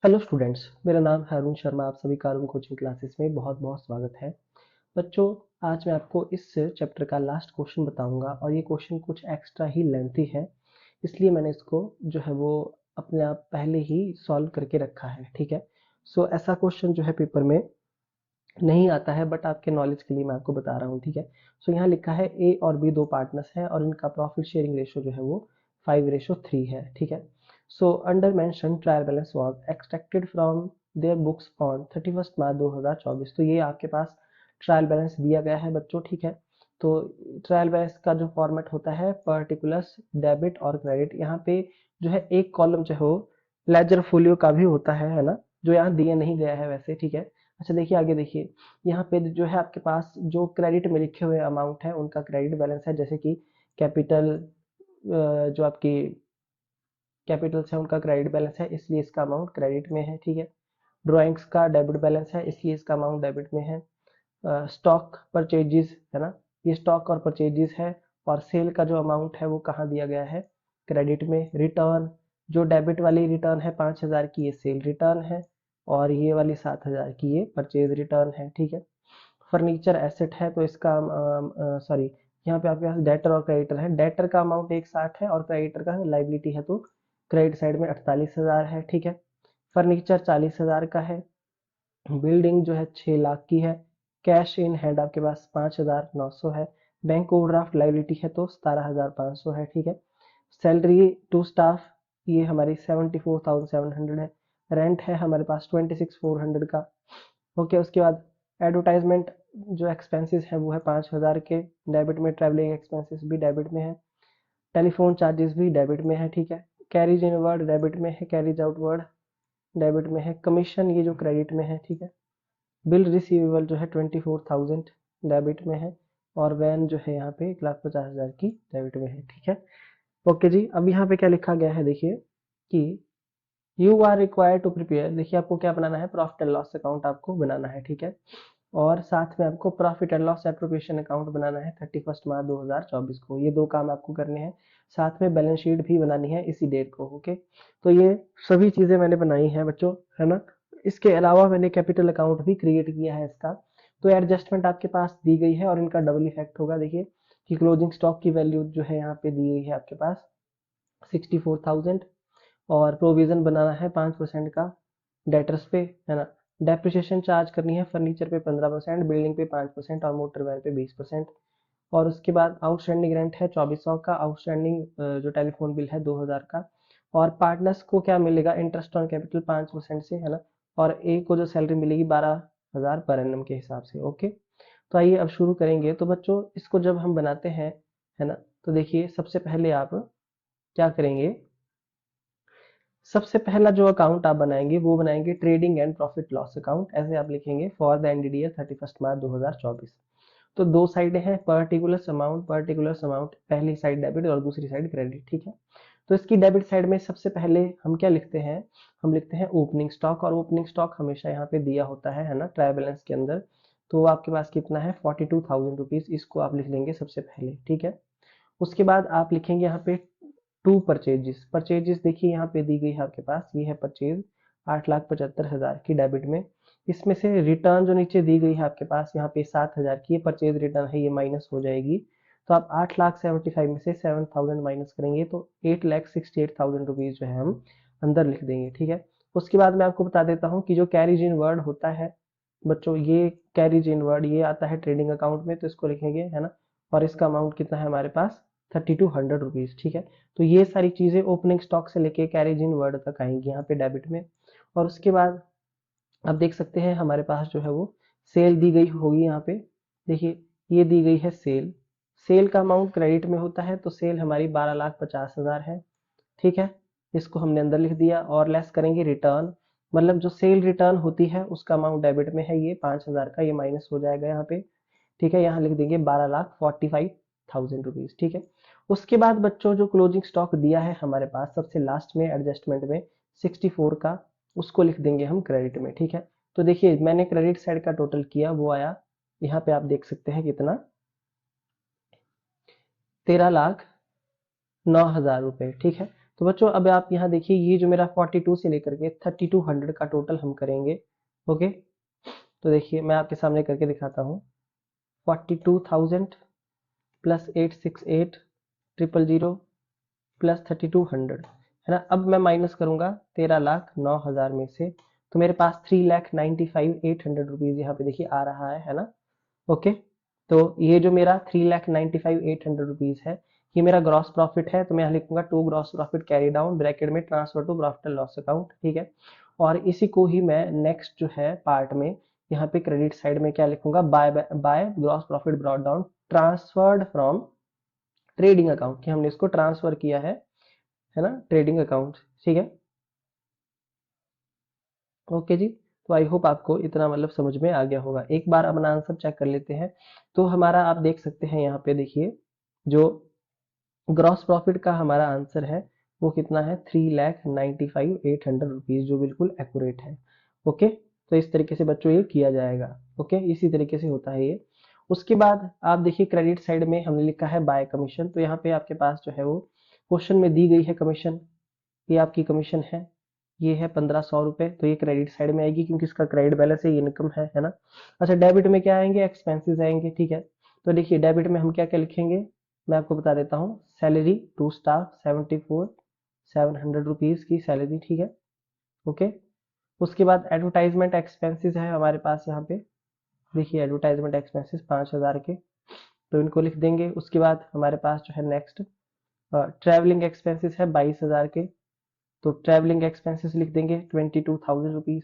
Hello students, मेरा नाम है अरुण शर्मा। आप सभी का अरुण कोचिंग क्लासेस में बहुत बहुत स्वागत है। बच्चों, आज मैं आपको इस चैप्टर का लास्ट क्वेश्चन बताऊंगा और ये क्वेश्चन कुछ एक्स्ट्रा ही लेंथी है, इसलिए मैंने इसको जो है वो अपने आप पहले ही सॉल्व करके रखा है। ठीक है। ऐसा क्वेश्चन जो है पेपर में नहीं आता है, बट आपके नॉलेज के लिए मैं आपको बता रहा हूँ। ठीक है। यहाँ लिखा है ए और बी दो पार्टनर्स हैं और इनका प्रॉफिट शेयरिंग रेशियो जो है वो 5:3 है। ठीक है। Under mention trial balance was extracted from their books on 31 मार्च 2024। तो ये आपके पास ट्रायल बैलेंस दिया गया है बच्चों। ठीक है। तो ट्रायल बैलेंस का जो फॉर्मेट होता है पर्टिकुलर्स, डेबिट और क्रेडिट। यहाँ पे जो है एक कॉलम जो है वो लेजर फोलियो का भी होता है ना, जो यहाँ दिया नहीं गया है वैसे। ठीक है। अच्छा देखिए, आगे देखिए, यहाँ पे जो है आपके पास जो क्रेडिट में लिखे हुए अमाउंट है उनका क्रेडिट बैलेंस है, जैसे कि कैपिटल, जो आपकी कैपिटल्स है उनका क्रेडिट बैलेंस है, इसलिए इसका अमाउंट क्रेडिट में है। ठीक है। ड्राइंग्स का डेबिट बैलेंस है, इसलिए इसका अमाउंट डेबिट में है। स्टॉक परचेजेस है ना, ये स्टॉक और परचेजेस है। और सेल का जो अमाउंट है वो कहाँ दिया गया है, क्रेडिट में। रिटर्न, जो डेबिट वाली रिटर्न है 5,000 की, ये सेल रिटर्न है। और ये वाली 7,000 की ये परचेज रिटर्न है। ठीक है। फर्नीचर एसेट है तो इसका सॉरी, यहाँ पे आपके पास डेटर और क्रेडिटर है। डेटर का अमाउंट 160 है और क्रेडिटर का लाइबिलिटी है तो क्रेडिट साइड में 48,000 है। ठीक है। फर्नीचर 40,000 का है। बिल्डिंग जो है 6 लाख की है। कैश इन हैंड आपके पास 5,900 है। बैंक ओवरड्राफ्ट लाइबिलिटी है तो 17,500 है। ठीक है। सैलरी टू स्टाफ, ये हमारी 74,700 है। रेंट है हमारे पास 26,400 का। ओके। उसके बाद एडवर्टाइजमेंट जो एक्सपेंसेस है वो है 5,000 के, डेबिट में। ट्रैवलिंग एक्सपेंसेस भी डेबिट में है। टेलीफोन चार्जेस भी डेबिट में है। ठीक है। कैरीज इन वर्ड डेबिट में है, कैरीज आउट वर्ड डेबिट में है। कमीशन ये जो क्रेडिट में है। ठीक है। बिल रिसीवेबल जो है 24,000 डेबिट में है। और वैन जो है यहाँ पे 1,50,000 की डेबिट में है। ठीक है। ओके जी, अब यहाँ पे क्या लिखा गया है देखिए कि you are required to prepare. देखिए आपको क्या बनाना है, प्रॉफिट एंड लॉस अकाउंट आपको बनाना है। ठीक है। और साथ में आपको profit and loss appropriation account बनाना है 31 मार्च 2024 को। ये दो काम आपको करने हैं। साथ में बैलेंस शीट भी बनानी है इसी डेट को। ओके। तो ये सभी चीजें मैंने बनाई हैं बच्चों, है ना। इसके अलावा मैंने कैपिटल अकाउंट भी क्रिएट किया है इसका। तो एडजस्टमेंट आपके पास दी गई है और इनका डबल इफेक्ट होगा। देखिए कि क्लोजिंग स्टॉक की वैल्यू जो है यहाँ पे दी गई है आपके पास 64,000। और प्रोविजन बनाना है 5% का डेटर्स पे, है ना। डेप्रिसिएशन चार्ज करनी है फर्नीचर पे 15%, बिल्डिंग पे 5% और मोटर वैन पे 20%। और उसके बाद आउटस्टैंडिंग रेंट है 2400 का। आउटस्टैंडिंग जो टेलीफोन बिल है 2,000 का। और पार्टनर्स को क्या मिलेगा, इंटरेस्ट ऑन कैपिटल 5% से, है ना। और ए को जो सैलरी मिलेगी 12,000 पर एनम के हिसाब से। ओके। तो आइए अब शुरू करेंगे। तो बच्चों इसको जब हम बनाते हैं, है ना, तो देखिए सबसे पहले आप क्या करेंगे, सबसे पहला जो अकाउंट आप बनाएंगे वो बनाएंगे trading and profit loss account. ऐसे आप लिखेंगे फॉर द एंडेड ईयर 31 मार्च 2024। तो दो साइडें हैं, पर्टिकुलर अमाउंट पहली साइड डेबिट और दूसरी साइड क्रेडिट। ठीक है। तो इसकी डेबिट साइड में सबसे पहले हम क्या लिखते हैं, हम लिखते हैं ओपनिंग स्टॉक। और ओपनिंग स्टॉक हमेशा यहाँ पे दिया होता है ना, ट्रायल बैलेंस के अंदर। तो आपके पास कितना है 42,000 रुपीज, इसको आप लिख लेंगे सबसे पहले। ठीक है। उसके बाद आप लिखेंगे यहाँ पे टू परचेजेस। परचेजेस देखिए यहाँ पे दी गई है आपके पास, ये है परचेज 8,75,000 की डेबिट में। इसमें से रिटर्न जो नीचे दी गई है आपके पास यहाँ पे 7,000 की, ये परचेज रिटर्न है, ये माइनस हो जाएगी। तो आप 8,75,000 में से 7,000 माइनस करेंगे तो 8,68,000 रुपीज जो है हम अंदर लिख देंगे। ठीक है। उसके बाद मैं आपको बता देता हूँ कि जो कैरीज इन वर्ड होता है बच्चों, ये कैरीज इन वर्ड ये आता है ट्रेडिंग अकाउंट में, तो इसको लिखेंगे, है ना। और इसका अमाउंट कितना है हमारे पास 3,200 रुपीज। ठीक है। तो ये सारी चीजें ओपनिंग स्टॉक से लेके कैरेज इन वर्ड तक आएंगी यहाँ पे डेबिट में। और उसके बाद आप देख सकते हैं हमारे पास जो है वो सेल दी गई होगी यहाँ पे। देखिए ये दी गई है सेल। सेल का अमाउंट क्रेडिट में होता है तो सेल हमारी 12,50,000 है। ठीक है। इसको हमने अंदर लिख दिया। और लेस करेंगे रिटर्न, मतलब जो सेल रिटर्न होती है उसका अमाउंट डेबिट में है, ये 5,000 का, ये माइनस हो जाएगा यहाँ पे। ठीक है। यहाँ लिख देंगे 12,45,000 रुपीज। ठीक है। उसके बाद बच्चों जो क्लोजिंग स्टॉक दिया है हमारे पास सबसे लास्ट में एडजस्टमेंट में 64 का, उसको लिख देंगे हम क्रेडिट में। ठीक है। तो देखिए मैंने क्रेडिट साइड का टोटल किया, वो आया यहाँ पे आप देख सकते हैं कितना, 13,09,000 रुपए। ठीक है। तो बच्चों अब आप यहाँ देखिए, ये जो मेरा 42 से लेकर के 3200 का टोटल हम करेंगे। ओके, तो देखिए मैं आपके सामने करके दिखाता हूँ। 42,000 प्लस 868 000 प्लस 3200, है ना। अब मैं माइनस करूंगा 13,09,000 में से, तो मेरे पास 3,95,800 रुपीज यहाँ पे देखिए आ रहा है ना। ओके, तो ये जो मेरा 3,95,800 रुपीज है, ये मेरा ग्रॉस प्रॉफिट है। तो मैं यहाँ लिखूंगा to gross profit carry down bracket में transfer to profit and loss account, ठीक है। और इसी को ही मैं नेक्स्ट जो है पार्ट में यहाँ पे क्रेडिट साइड में क्या लिखूंगा, by by gross profit brought down transferred from trading account, कि हमने इसको ट्रांसफर किया है ना, ट्रेडिंग अकाउंट, ठीक है। ओके जी, तो आई होप आपको इतना मतलब समझ में आ गया होगा। एक बार अपना आंसर चेक कर लेते हैं। तो हमारा आप देख सकते हैं यहाँ पे देखिए, जो ग्रॉस प्रॉफिट का हमारा आंसर है वो कितना है, 3,95,800 रुपीज, जो बिल्कुल एक्यूरेट है। ओके, तो इस तरीके से बच्चों ये किया जाएगा। ओके, इसी तरीके से होता है ये। उसके बाद आप देखिए क्रेडिट साइड में हमने लिखा है बाय कमीशन, तो यहाँ पे आपके पास जो है वो क्वेश्चन में दी गई है कमीशन, ये आपकी कमीशन है, ये है 1500 रुपए, तो ये क्रेडिट साइड में आएगी क्योंकि इसका क्रेडिट बैलेंस है, ये इनकम है ना। अच्छा, डेबिट में क्या आएंगे, एक्सपेंसेस आएंगे, ठीक है। तो देखिए डेबिट में हम क्या क्या लिखेंगे, मैं आपको बता देता हूँ। सैलरी टू स्टाफ 74,700 रुपीज की सैलरी, ठीक है। ओके, उसके बाद एडवर्टाइजमेंट एक्सपेंसेस है हमारे पास यहाँ पे, देखिए एडवर्टाइजमेंट एक्सपेंसेस 5,000 के, तो इनको लिख देंगे। उसके बाद हमारे पास जो है नेक्स्ट ट्रैवलिंग एक्सपेंसेस है 22,000 के, तो ट्रैवलिंग एक्सपेंसेस लिख देंगे 22,000 रुपीज।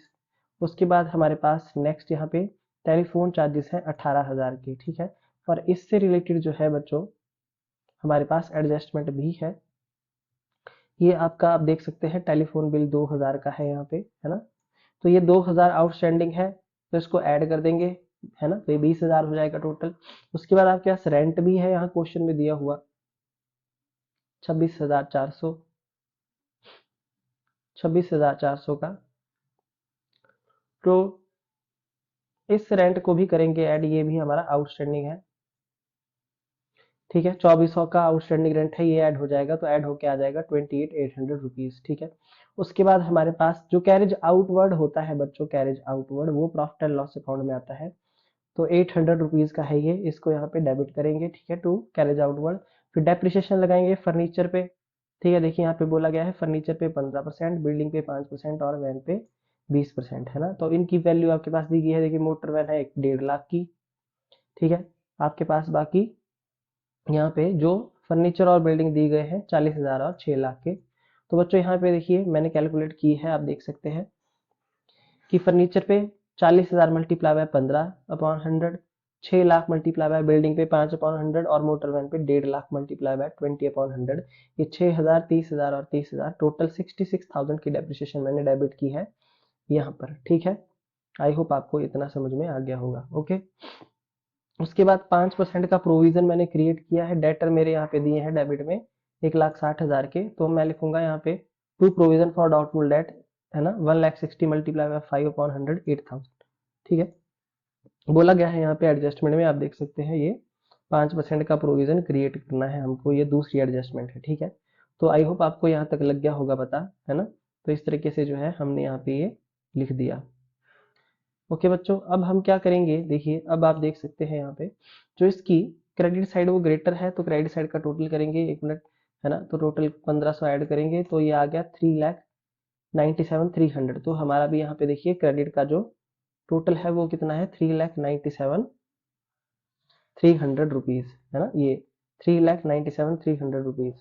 उसके बाद हमारे पास नेक्स्ट यहाँ पे टेलीफोन चार्जेस है 18,000 के, ठीक है। और इससे रिलेटेड जो है बच्चों हमारे पास एडजस्टमेंट भी है, ये आपका आप देख सकते हैं टेलीफोन बिल 2,000 का है यहाँ पे, है ना। तो ये 2,000 आउटस्टैंडिंग है, तो इसको ऐड कर देंगे, है ना, तो ये 20,000 हो जाएगा टोटल। उसके बाद आपके पास रेंट भी है यहाँ क्वेश्चन में दिया हुआ 26,400, 26,400 का, तो इस रेंट को भी करेंगे ऐड, ये भी हमारा आउटस्टैंडिंग है, ठीक है। 2400 का आउटस्टैंडिंग रेंट है, ये ऐड हो जाएगा, तो ऐड होके आ जाएगा 28,800 रुपीज, ठीक है। उसके बाद हमारे पास जो कैरेज आउटवर्ड होता है बच्चों, कैरेज आउटवर्ड वो प्रॉफिट एंड लॉस अकाउंट में आता है, तो 800 रुपीज का है ये, इसको यहाँ पे डेबिट करेंगे, ठीक है, टू कैरेज आउटवर्ड। फिर डेप्रिसिएशन लगाएंगे फर्नीचर पे, ठीक है। देखिए यहाँ पे बोला गया है फर्नीचर पे 15%, बिल्डिंग पे 5% और वैन पे 20%, है ना। तो इनकी वैल्यू आपके पास दी गई है, देखिए मोटर वैन है 1.5 लाख की, ठीक है। आपके पास बाकी यहाँ पे जो फर्नीचर और बिल्डिंग दी गए हैं 40,000 और 6 लाख के। तो बच्चों यहाँ पे देखिए मैंने कैलकुलेट की है, आप देख सकते हैं कि फर्नीचर पे 40,000 multiply by 15/100, 6 lakh multiply by building पे 5/100 और मोटर वैन पे 1.5 लाख मल्टीप्लाई बाय 20/100, ये 6,000, 30,000 और 30,000, टोटल 66,000 की डेप्रिसिएशन मैंने डेबिट की है यहाँ पर, ठीक है। आई होप आपको इतना समझ में आ गया होगा। ओके, उसके बाद 5% का प्रोविजन मैंने क्रिएट किया है, डेटर मेरे यहाँ पे दिए हैं डेबिट में 1,60,000 के, तो मैं लिखूंगा यहाँ पे to provision for doubtful debt, है ना, 1,60,000 मल्टीप्लाई बाय 5/100, 8,000, ठीक है। बोला गया है यहाँ पे एडजस्टमेंट में, आप देख सकते हैं ये 5% का प्रोविजन क्रिएट करना है हमको, ये दूसरी एडजस्टमेंट है, ठीक है। तो आई होप आपको यहाँ तक लग गया होगा पता, है ना। तो इस तरीके से जो है हमने यहाँ पे ये लिख दिया। ओके बच्चों, अब हम क्या करेंगे, देखिए अब आप देख सकते हैं यहाँ पे जो इसकी क्रेडिट साइड वो ग्रेटर है, तो क्रेडिट साइड का टोटल करेंगे, एक मिनट, है ना। तो टोटल 1500 ऐड करेंगे, तो ये आ गया 3,97,300। तो हमारा भी यहाँ पे देखिए क्रेडिट का जो टोटल है वो कितना है, 3,97,300 रुपीज, है ना, ये 3,97,300 रुपीज।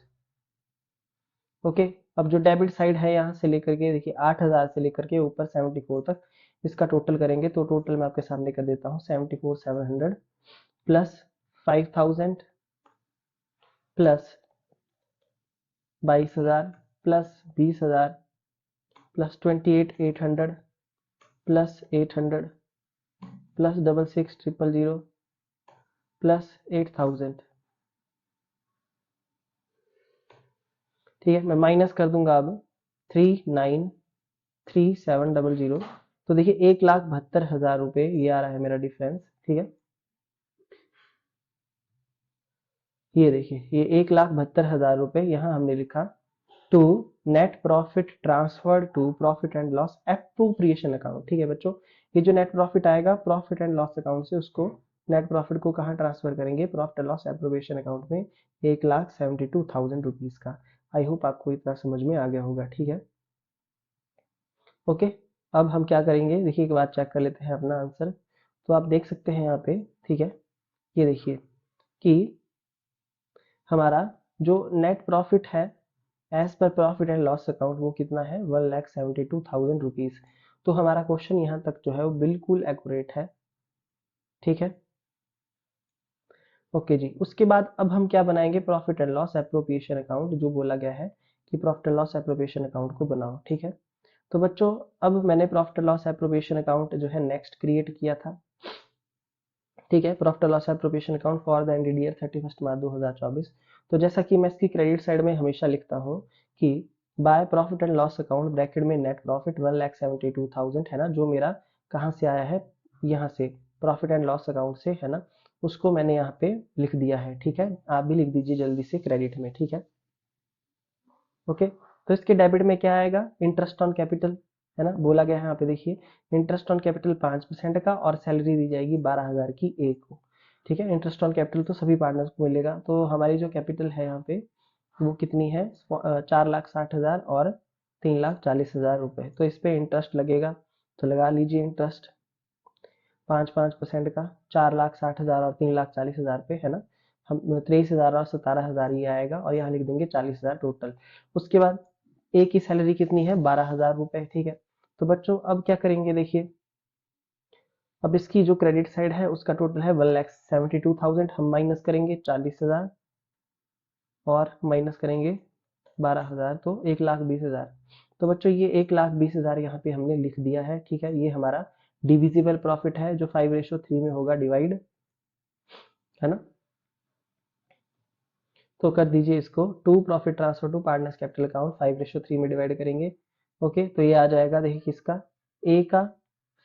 ओके, अब जो डेबिट साइड है यहाँ से लेकर के देखिए 8,000 से लेकर के ऊपर 74 तक, इसका टोटल करेंगे, तो टोटल मैं आपके सामने कर देता हूँ 74,700 plus 5,000 plus 22,000 plus 20,000 plus 28,800 plus 800 plus 66,000 plus 8,000, ठीक है। मैं माइनस कर दूंगा अब 39,3700, तो देखिए 1,72,000 रुपये ये आ रहा है मेरा डिफरेंस, ठीक है। ये देखिए ये 1,72,000 रुपये यहाँ हमने लिखा to net profit transferred to profit and loss appropriation account. ठीक है बच्चों, ये जो नेट प्रॉफिट आएगा प्रॉफिट एंड लॉस अकाउंट से, उसको नेट प्रॉफिट को कहाँ ट्रांसफर करेंगे, profit and loss appropriation account में, 1,72,000 रुपीज का। आई होप आपको इतना समझ में आ गया होगा। ठीक है, ओके। अब हम क्या करेंगे, देखिए एक बार चेक कर लेते हैं अपना आंसर। तो आप देख सकते हैं यहाँ पे, ठीक है, ये देखिए कि हमारा जो नेट प्रॉफिट है as per profit and loss account वो कितना है, 1,72,000 रुपीज। तो हमारा क्वेश्चन यहाँ तक जो है वो बिल्कुल एक्यूरेट है। ठीक है, ओके जी। उसके बाद अब हम क्या बनाएंगे, profit and loss appropriation account, जो बोला गया है कि profit and loss appropriation account को बनाओ। ठीक है, तो बच्चों अब मैंने profit and loss appropriation account जो है नेक्स्ट क्रिएट किया था। ठीक है, profit and loss appropriation account for the ended year 31 मार्च 2024। तो जैसा कि मैं इसकी क्रेडिट साइड में हमेशा लिखता हूँ कि by profit and loss account bracket में नेट प्रॉफिट 1,72,000 है ना, जो मेरा कहाँ से आया है, यहाँ से प्रॉफिट एंड लॉस अकाउंट से है ना, उसको मैंने यहाँ पे लिख दिया है। ठीक है, आप भी लिख दीजिए जल्दी से क्रेडिट में। ठीक है, ओके। तो इसके डेबिट में क्या आएगा, इंटरेस्ट ऑन कैपिटल, है ना, बोला गया है यहाँ पे देखिए, इंटरेस्ट ऑन कैपिटल 5% का, और सैलरी दी जाएगी 12,000 की एक को। ठीक है, इंटरेस्ट ऑन कैपिटल तो सभी पार्टनर्स को मिलेगा। तो हमारी जो कैपिटल है यहाँ पे वो कितनी है, 4,60,000 और 3,40,000 रुपए। तो इस पे इंटरेस्ट लगेगा, तो लगा लीजिए इंटरेस्ट 5% का, 4,60,000 और 3,40,000 पे, है ना, हम 23,000 और 17,000 ये आएगा, और यहाँ लिख देंगे 40,000 टोटल। उसके बाद ए की सैलरी कितनी है, 12,000 रुपए। ठीक है, तो बच्चों अब क्या करेंगे, देखिए अब इसकी जो क्रेडिट साइड है उसका टोटल है 1,72,000, हम माइनस करेंगे 40,000 और माइनस करेंगे 12,000, तो 1,20,000। तो बच्चों ये 1,20,000 यहाँ पे हमने लिख दिया है। ठीक है, ये हमारा डिविजिबल प्रॉफिट है जो 5:3 में होगा डिवाइड, है ना। तो कर दीजिए इसको, to profit transfer to partners capital account 5:3 में डिवाइड करेंगे। ओके, तो ये आ जाएगा, देखिए किसका, ए का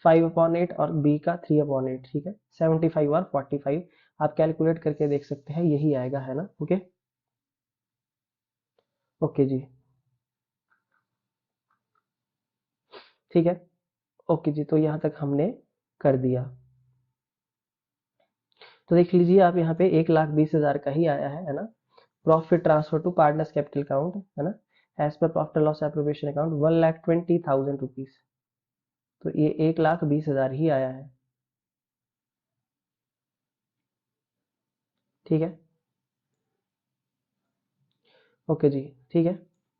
5/8 और बी का 3/8। ठीक है, 75 और 45 आप कैलकुलेट करके देख सकते हैं, यही आएगा, है ना। ओके, ओके जी, ठीक है, ओके जी। तो यहाँ तक हमने कर दिया। तो देख लीजिए आप यहाँ पे 1,20,000 का ही आया है ना, profit transfer to partners capital account, है ना, as per profit loss appropriation account 1,20,000 rupees. तो ये 1,20,000 ही आया है। ठीक है, ओके जी, ठीक है।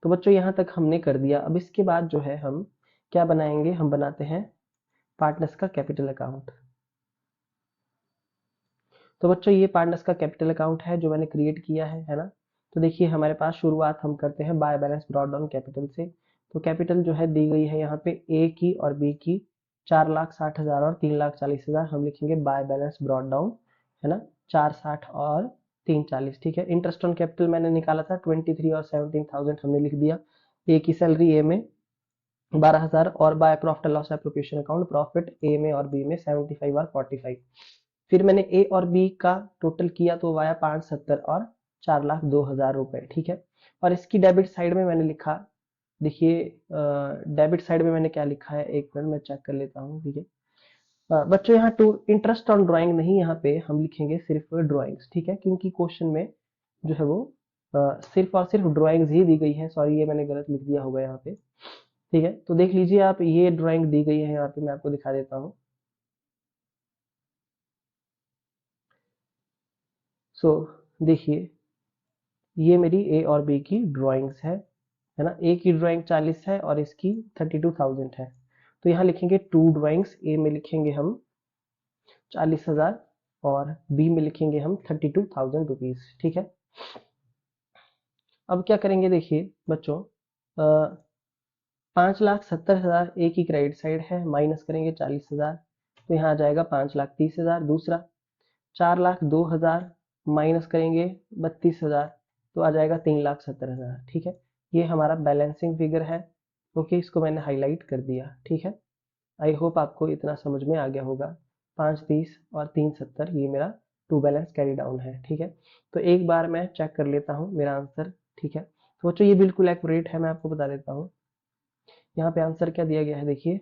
तो बच्चों यहाँ तक हमने कर दिया। अब इसके बाद जो है हम क्या बनाएंगे, हम बनाते हैं पार्टनर्स का कैपिटल अकाउंट। तो बच्चों ये पार्टनर्स का कैपिटल अकाउंट है जो मैंने क्रिएट किया है ना। तो देखिए हमारे पास शुरुआत हम करते हैं by balance brought down capital से। तो कैपिटल जो है दी गई है यहाँ पे ए की और बी की 4,60,000 और 3,40,000, हम लिखेंगे बाय बैलेंस ब्रॉट डाउन, है ना, 4,60 और 3,40। ठीक है, इंटरेस्ट ऑन कैपिटल मैंने निकाला था 23 और 17,000 हमने लिख दिया। ए की सैलरी ए में 12,000, और by profit loss appropriation account profit A में और बी में 75 और 45। फिर मैंने ए और बी का टोटल किया तो वो आया 570 और 4,02,000 रुपए। ठीक है, और इसकी डेबिट साइड में मैंने लिखा, देखिए डेबिट साइड में मैंने क्या लिखा है, एक मिनट मैं चेक कर लेता हूँ। ठीक है, बच्चों यहाँ टू इंटरेस्ट ऑन ड्राइंग नहीं, यहाँ पे हम लिखेंगे सिर्फ ड्राइंग्स। ठीक है, क्योंकि क्वेश्चन में जो है वो सिर्फ और सिर्फ ड्राइंग्स ही दी गई है। सॉरी, ये मैंने गलत लिख दिया होगा यहाँ पे। ठीक है, तो देख लीजिए आप, ये ड्राइंग दी गई है यहाँ पे, मैं आपको दिखा देता हूँ। सो देखिए ये मेरी ए और बी की ड्राइंग्स है ना। ए की ड्राइंग 40 है और इसकी 32,000 है। तो यहाँ लिखेंगे टू ड्राइंग्स, ए में लिखेंगे हम 40,000 और बी में लिखेंगे हम 32,000 रुपीज। ठीक है, अब क्या करेंगे, देखिए बच्चों 5,70,000 ए की क्रेडिट साइड है, माइनस करेंगे 40,000, तो यहाँ आ जाएगा 5,30,000। दूसरा 4,02,000 माइनस करेंगे 32,000, तो आ जाएगा 3,70,000। ठीक है, ये हमारा बैलेंसिंग फिगर है। ओके, इसको मैंने हाईलाइट कर दिया। ठीक है, आई होप आपको इतना समझ में आ गया होगा। 5,30 और 3,70 ये मेरा टू बैलेंस कैरी डाउन है। ठीक है, तो एक बार मैं चेक कर लेता हूँ मेरा आंसर। ठीक है, तो बच्चों ये बिल्कुल एक्यूरेट है, मैं आपको बता देता हूँ। यहाँ पे आंसर क्या दिया गया है देखिए,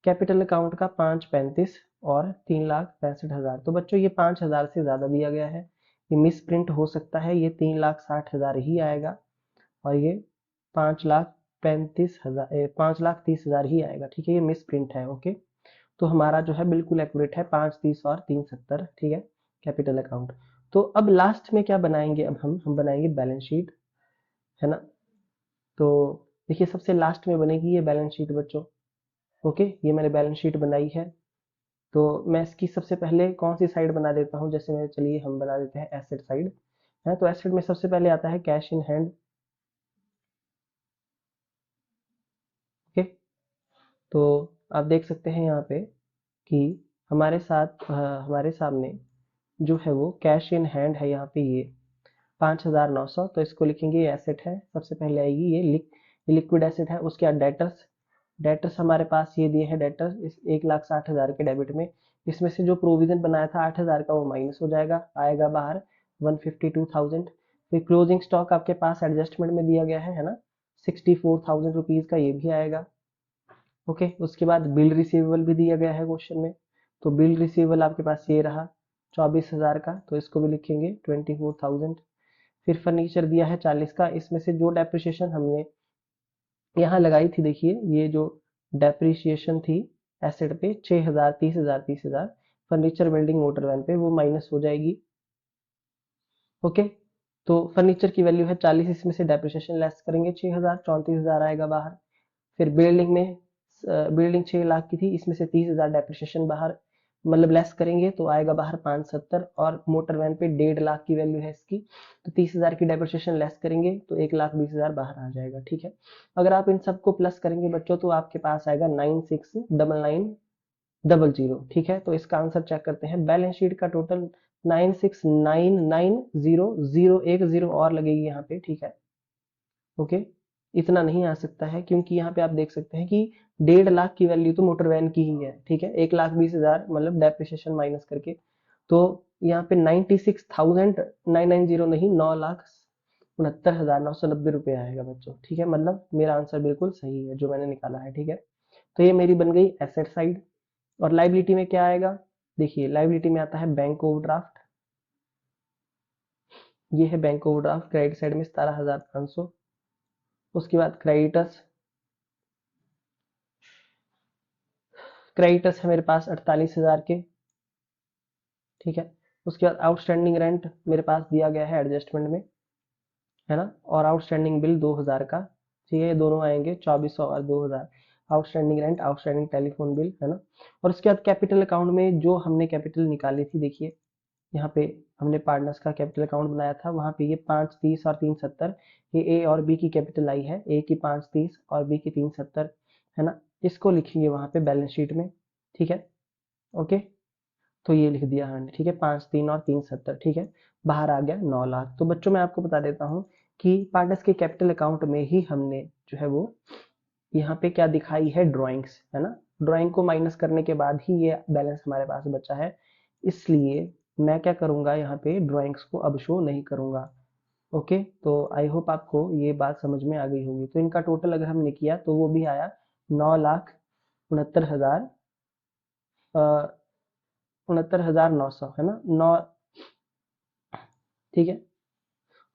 कैपिटल अकाउंट का 535 और 3,65,000। तो बच्चों ये 5,000 से ज़्यादा दिया गया है, ये मिस प्रिंट हो सकता है, ये 3,60,000 ही आएगा और ये 5,35,000 5,30,000 ही आएगा। ठीक है, ये मिस प्रिंट है। ओके, तो हमारा जो है बिल्कुल एक्यूरेट है 5, 30 और 370। ठीक है, कैपिटल अकाउंट। तो अब लास्ट में क्या बनाएंगे, अब हम बनाएंगे बैलेंस शीट, है ना। तो देखिए सबसे लास्ट में बनेगी ये बैलेंस शीट बच्चों। ओके, ये मैंने बैलेंस शीट बनाई है। तो मैं इसकी सबसे पहले कौन सी साइड बना देता हूँ, जैसे मैं, चलिए हम बना देते हैं एसेट साइड, है। तो एसेट में सबसे पहले आता है कैश इन हैंड। ओके, तो आप देख सकते हैं यहाँ पे कि हमारे साथ हमारे सामने जो है वो कैश इन हैंड है, यहाँ पे ये 5,900। तो इसको लिखेंगे, ये एसेट है, सबसे पहले आएगी ये लिक्विड एसेट है। उसके बाद डेटर्स, डेटर्स हमारे पास ये दिए हैं, डेटर्स इस 1,60,000 के डेबिट में, इसमें से जो प्रोविजन बनाया था 8,000 का वो माइनस हो जाएगा, आएगा बाहर 152,000। फिर क्लोजिंग स्टॉक आपके पास एडजस्टमेंट में दिया गया है ना, 64,000 रुपीज का, ये भी आएगा। ओके, उसके बाद बिल रिसीवेबल भी दिया गया है क्वेश्चन में, तो बिल रिसीवेबल आपके पास ये रहा 24,000 का, तो इसको भी लिखेंगे 24,000। फिर फर्नीचर दिया है 40 का, इसमें से जो डेप्रिसिएशन हमने यहाँ लगाई थी, देखिए ये जो डेप्रिसिएशन थी एसेट पे 6,000, 30,000, 30,000, फर्नीचर बिल्डिंग मोटर वैन पे, वो माइनस हो जाएगी। ओके, तो फर्नीचर की वैल्यू है 40, इसमें से डेप्रिसिएशन लेस करेंगे 6,000, 34,000 आएगा बाहर। फिर बिल्डिंग में बिल्डिंग 6 लाख की थी, इसमें से 30,000 डेप्रिसिएशन बाहर, मतलब लेस करेंगे तो आएगा बाहर 570। और मोटर वैन पे 1.5 लाख की वैल्यू है इसकी, तो 30,000 की डेप्रिसिएशन लेस करेंगे तो 1,20,000 बाहर आ जाएगा। ठीक है, अगर आप इन सबको प्लस करेंगे बच्चों तो आपके पास आएगा 96,99,00। ठीक है, तो इसका आंसर चेक करते हैं। बैलेंस शीट का टोटल 96,99,000, एक जीरो और लगेगी यहाँ पे। ठीक है, ओके, इतना नहीं आ सकता है क्योंकि यहाँ पे आप देख सकते हैं कि 1.5 लाख की वैल्यू तो मोटर वैन की ही है। ठीक है, 1,20,000 मतलब डेप्रिसिएशन माइनस करके, तो यहाँ पे 96,990 नहीं, 9,69,990 रुपये आएगा बच्चों। ठीक है, मतलब मेरा आंसर बिल्कुल सही है जो मैंने निकाला है। ठीक है, तो ये मेरी बन गई एसेट साइड। और लाइबिलिटी में क्या आएगा, देखिए लाइबिलिटी में आता है बैंक ओवरड्राफ्ट, ये है बैंक ओवरड्राफ्ट क्रेडिट साइड में 17,500। उसके बाद क्रेडिटर्स, क्रेडिटर्स है मेरे पास 48,000 के। ठीक है, उसके बाद आउटस्टैंडिंग रेंट मेरे पास दिया गया है एडजस्टमेंट में, है ना, और आउटस्टैंडिंग बिल 2,000 का। ठीक है, ये दोनों आएंगे 2,400 और 2,000, outstanding rent, outstanding telephone bill, है ना। और उसके बाद कैपिटल अकाउंट में जो हमने कैपिटल निकाली थी, देखिए यहाँ पे हमने पार्टनर्स का कैपिटल अकाउंट बनाया था, वहां पे ये 5, 30 और 370, ये ए और बी की कैपिटल आई है, ए की 5, 30 और बी की 370, है ना। इसको लिखेंगे वहां पे बैलेंस शीट में। ठीक है, ओके, तो ये लिख दिया हमने। ठीक है, 5, 3 और 370। ठीक है, बाहर आ गया 9 लाख। तो बच्चों मैं आपको बता देता हूँ कि पार्टनर्स के कैपिटल अकाउंट में ही हमने जो है वो यहाँ पे क्या दिखाई है, ड्राइंग्स, है ना। ड्राइंग को माइनस करने के बाद ही ये बैलेंस हमारे पास बचा है, इसलिए मैं क्या करूंगा, यहाँ पे ड्राइंग्स को अब शो नहीं करूंगा। ओके, तो आई होप आपको ये बात समझ में आ गई होगी। तो इनका टोटल अगर हमने किया तो वो भी आया 9,69,000, 69,900, है ना, नौ। ठीक है,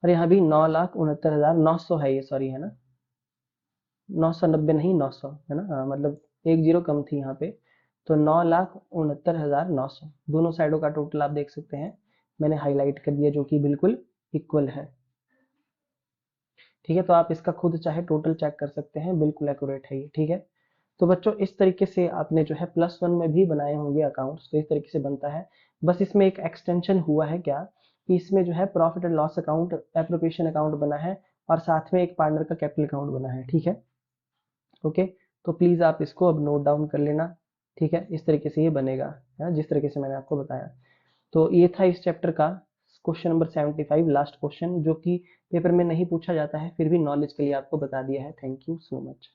और यहाँ भी 9,69,900 है ये, सॉरी, है ना, 990 नहीं, 900, है ना, हाँ, मतलब एक जीरो कम थी यहाँ पे। तो 9,69,900 दोनों साइडों का टोटल आप देख सकते हैं, मैंने हाईलाइट कर दिया, जो कि बिल्कुल इक्वल है। ठीक है, तो आप इसका खुद चाहे टोटल चेक कर सकते हैं, बिल्कुल एक्यूरेट है ये। ठीक है, तो बच्चों इस तरीके से आपने जो है +1 में भी बनाए होंगे अकाउंट्स, तो इस तरीके से बनता है। बस इसमें एक एक्सटेंशन हुआ है क्या, कि इसमें जो है profit and loss account, appropriation account बना है, और साथ में एक पार्टनर का कैपिटल अकाउंट बना है। ठीक है, ओके, तो प्लीज आप इसको अब नोट डाउन कर लेना। ठीक है, इस तरीके से ये बनेगा, है, जिस तरीके से मैंने आपको बताया। तो ये था इस चैप्टर का क्वेश्चन नंबर 75, लास्ट क्वेश्चन, जो कि पेपर में नहीं पूछा जाता है, फिर भी नॉलेज के लिए आपको बता दिया है। Thank you so much.